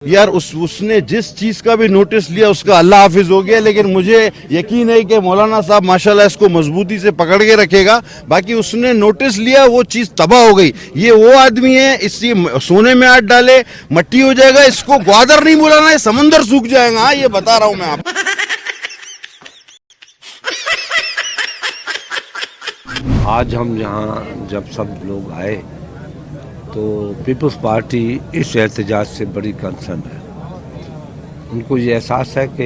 यार उसने जिस चीज का भी नोटिस लिया उसका अल्लाह हाफिज हो गया, लेकिन मुझे यकीन है कि मौलाना साहब माशाल्लाह इसको मजबूती से पकड़ के रखेगा। बाकी उसने नोटिस लिया, वो चीज तबाह हो गई। ये वो आदमी है, इसी सोने में हाथ डाले मट्टी हो जाएगा, इसको ग्वादर नहीं बुलाना है, समंदर सूख जाएगा। हाँ, ये बता रहा हूं मैं आपको। आज हम यहाँ जब सब लोग आए तो पीपल्स पार्टी इस एहतजाज से बड़ी कंसर्न है। उनको ये एहसास है कि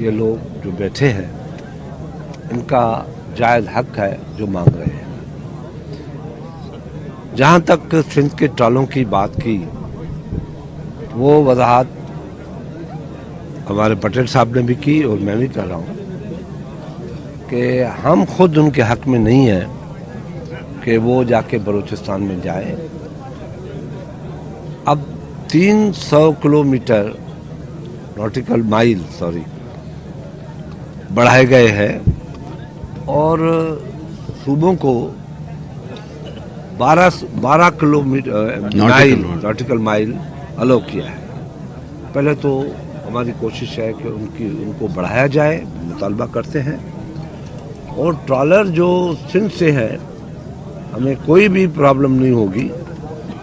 ये लोग जो बैठे हैं इनका जायज़ हक है जो मांग रहे हैं। जहाँ तक सिंध के ट्रालों की बात की, वो वजाहत हमारे पटेल साहब ने भी की और मैं भी कर रहा हूँ कि हम खुद उनके हक में नहीं हैं कि वो जाके बलूचिस्तान में जाए। अब 300 किलोमीटर नॉटिकल माइल बढ़ाए गए हैं और सूबों को 12 किलोमीटर नॉटिकल माइल अलो किया है। पहले तो हमारी कोशिश है कि उनको बढ़ाया जाए, मुतालबा करते हैं। और ट्रॉलर जो सिंध से है, हमें कोई भी प्रॉब्लम नहीं होगी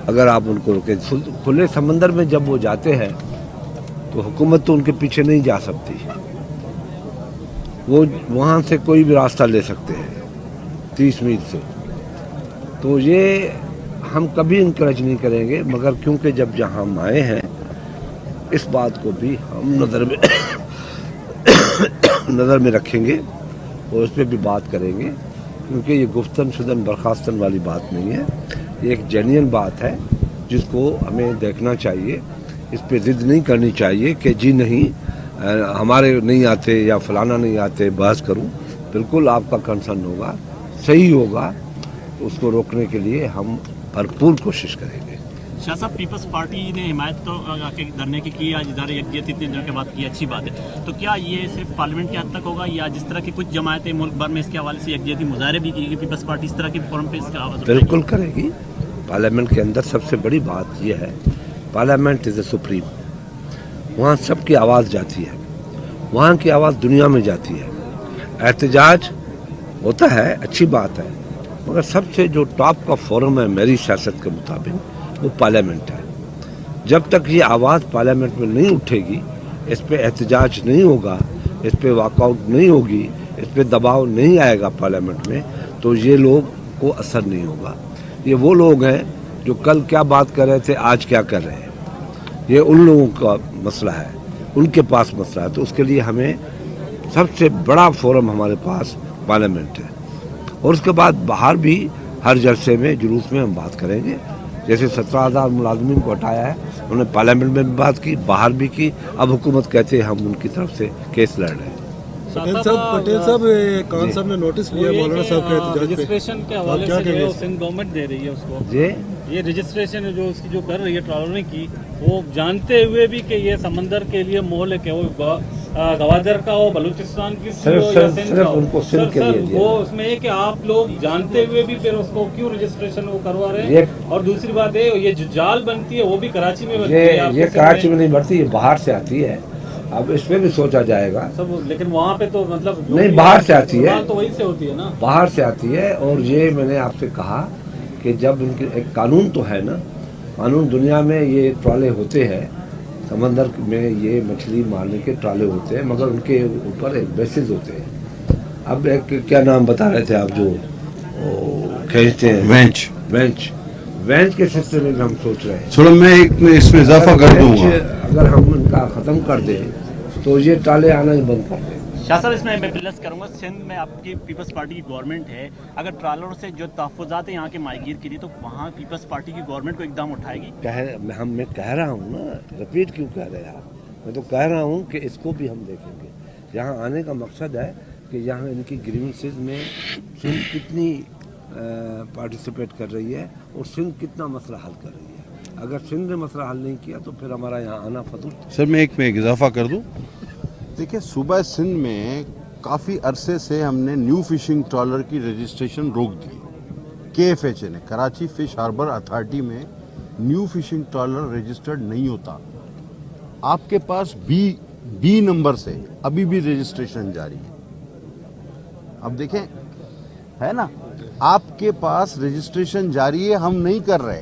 अगर आप उनको रोकें। खुले समंदर में जब वो जाते हैं तो हुकूमत तो उनके पीछे नहीं जा सकती, वो वहाँ से कोई भी रास्ता ले सकते हैं 30 मील से। तो ये हम कभी इनकरेज नहीं करेंगे, मगर क्योंकि जब जहाँ हम आए हैं इस बात को भी हम नज़र में रखेंगे और उस पर भी बात करेंगे, क्योंकि ये गुफ्तन शुदन बर्खास्तन वाली बात नहीं है। ये एक जेन्युइन बात है जिसको हमें देखना चाहिए। इस पे ज़िद नहीं करनी चाहिए कि जी नहीं हमारे नहीं आते या फलाना नहीं आते, बहस करूं। बिल्कुल आपका कंसर्न होगा, सही होगा, तो उसको रोकने के लिए हम भरपूर कोशिश करेंगे। शाह साहब, पीपल्स पार्टी ने हिमायत तो आके धरने की आज इधर यकजहत इतने दिनों के बाद की, अच्छी बात है। तो क्या ये सिर्फ पार्लियामेंट के हद तक होगा या जिस तरह की कुछ जमायतें मुल्क भर में इसके हवाले से यकजहती मुजाहरे भी की, पीपल्स पार्टी इस तरह के फोरम पे इसका आवाज़ बिल्कुल करेगी। पार्लियामेंट के अंदर सबसे बड़ी बात यह है, पार्लियामेंट इज़ ए सुप्रीम। वहाँ सबकी आवाज़ जाती है, वहाँ की आवाज़ दुनिया में जाती है। एहतजाज होता है, अच्छी बात है, मगर सबसे जो टॉप का फोरम है मेरी सियासत के मुताबिक वो पार्लियामेंट है। जब तक ये आवाज़ पार्लियामेंट में नहीं उठेगी, इस पे एहतजाज नहीं होगा, इस पे वॉकआउट नहीं होगी, इस पे दबाव नहीं आएगा पार्लियामेंट में, तो ये लोग को असर नहीं होगा। ये वो लोग हैं जो कल क्या बात कर रहे थे, आज क्या कर रहे हैं। ये उन लोगों का मसला है, उनके पास मसला है। तो उसके लिए हमें सबसे बड़ा फोरम हमारे पास पार्लियामेंट है। और उसके बाद बाहर भी हर जलसे में, जुलूस में हम बात करेंगे। जैसे 17,000 मुलाजमीन को हटाया है, उन्होंने पार्लियामेंट में भी बात की, बाहर भी की। अब हुकूमत कहते हैं हम उनकी तरफ से केस लड़ रहे हैं। पटेल साहब खान साहब ने नोटिस लिया मौलाना साहब के एहतजाज पे, रजिस्ट्रेशन के हवाले से जो है सिंध गवर्नमेंट दे रही है उसको, ये रजिस्ट्रेशन जो उसकी जो कर रही है ट्रॉलरों की, वो जानते हुए भी कि ये समंदर के लिए मोहलक है, वो गवादर का हो, बलूचिस्तान की उनको सिंध के लिए वो उसमें है कि आप लोग जानते हुए भी फिर उसको क्यों रजिस्ट्रेशन वो करवा रहे हैं। और दूसरी बात है, ये जो जाल बनती है वो भी कराची में बनती है। ये कराची में नहीं बनती, ये बाहर से आती है। अब इस पे भी सोचा जाएगा सब, लेकिन वहाँ पे तो मतलब नहीं, बाहर से आती है, तो वहीं से होती है ना, बाहर से आती है। और ये मैंने आपसे कहा कि जब इनके एक कानून तो है ना, कानून दुनिया में ये ट्राले होते हैं, समंदर में ये मछली मारने के ट्राले होते हैं, मगर उनके ऊपर एक बेसिस होते हैं। अब एक क्या नाम बता रहे थे आप, जो खींचते हैं वेंच के सिलसिले में हम सोच रहे हैं। चलो मैं इसमें इजाफा कर दूंगा, अगर हम इनका ख़त्म कर दें तो ये टाले आना ही बंद कर दें। शाह साहब, इसमें मैं प्लस करूंगा, सिंध में आपकी पीपल्स पार्टी की गवर्नमेंट है, अगर ट्रालरों से जो तहफ़्फ़ुज़ात हैं यहाँ के माहीगीर के लिए, तो वहाँ पीपल्स पार्टी की गवर्नमेंट को इकदाम उठाएगी। मैं कह रहा हूँ ना, रिपीट क्यों कह रहे हैं आप? मैं तो कह रहा हूँ कि इसको भी हम देखेंगे। यहाँ आने का मकसद है कि यहाँ इनकी ग्रीवेंसेस में सिंध कितनी पार्टिसिपेट कर रही है और सिंध कितना मसला हल कर रही है। अगर सिंध ने मसला हल नहीं किया तो फिर हमारा यहाँ आना फजूल। सर मैं एक इजाफा कर दूं। देखिए, सूबा सिंध में काफ़ी अरसे से हमने न्यू फिशिंग ट्रॉलर की रजिस्ट्रेशन रोक दी। KFHA ने, कराची फिश हार्बर अथॉरिटी में न्यू फिशिंग ट्रॉलर रजिस्टर्ड नहीं होता। आपके पास बी नंबर से अभी भी रजिस्ट्रेशन जारी है। अब देखें, है ना, आपके पास रजिस्ट्रेशन जारी है, हम नहीं कर रहे।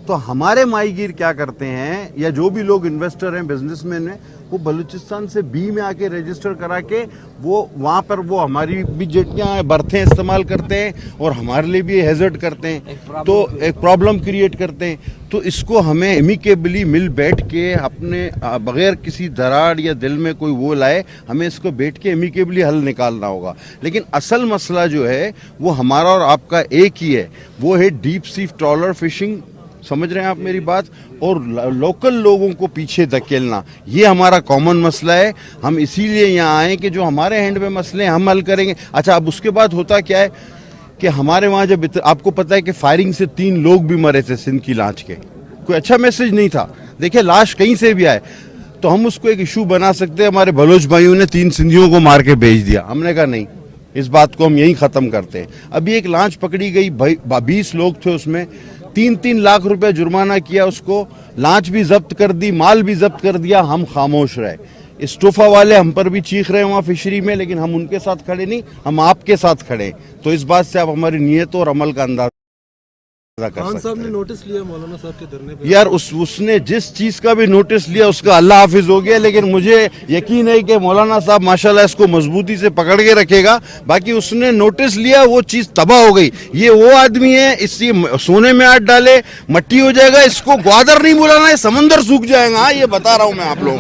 तो हमारे माहीगीर क्या करते हैं, या जो भी लोग इन्वेस्टर हैं, बिजनेसमैन हैं, वो बलूचिस्तान से बी में आके रजिस्टर करा के वो वहाँ पर वो हमारी भी जेटियाँ बर्थें इस्तेमाल करते हैं और हमारे लिए भी हैजर्ड करते हैं, तो एक प्रॉब्लम क्रिएट करते हैं। तो इसको हमें एमिकेबली मिल बैठ के अपने बगैर किसी दरार या दिल में कोई वो लाए, हमें इसको बैठ के एमिकेबली हल निकालना होगा। लेकिन असल मसला जो है वो हमारा और आपका एक ही है, वो है डीप सी ट्रॉलर फिशिंग। समझ रहे हैं आप मेरी बात? और लोकल लोगों को पीछे धकेलना, ये हमारा कॉमन मसला है। हम इसीलिए यहाँ आए कि जो हमारे हैंड में मसले हैं हम हल करेंगे। अच्छा, अब उसके बाद होता क्या है कि हमारे वहाँ जब आपको पता है कि फायरिंग से 3 लोग भी मरे थे सिंध की लांच के, कोई अच्छा मैसेज नहीं था। देखिए, लाश कहीं से भी आए तो हम उसको एक इशू बना सकते हैं। हमारे बलोच भाइयों ने 3 सिंधियों को मार के भेज दिया, हमने कहा नहीं, इस बात को हम यहीं ख़त्म करते हैं। अभी एक लांच पकड़ी गई, 20 लोग थे उसमें, 3-3 लाख रुपए जुर्माना किया उसको, लांच भी जब्त कर दी, माल भी जब्त कर दिया, हम खामोश रहे। इस्टोफा वाले हम पर भी चीख रहे हैं वहाँ फिशरी में, लेकिन हम उनके साथ खड़े नहीं, हम आपके साथ खड़े हैं। तो इस बात से आप हमारी नीयत और अमल का अंदाजा कर खान सकते साहब ने हैं। नोटिस लिया मौलाना साहब के धरने पे। यार उसने जिस चीज का भी नोटिस लिया उसका अल्लाह हाफिज हो गया, लेकिन मुझे यकीन है कि मौलाना साहब माशाल्लाह इसको मजबूती से पकड़ के रखेगा। बाकी उसने नोटिस लिया, वो चीज तबाह हो गई। ये वो आदमी है, इसी सोने में हाथ डाले मट्टी हो जाएगा, इसको ग्वादर नहीं बुलाना है, समंदर सूख जाएगा। हाँ, ये बता रहा हूं मैं आप लोगों को।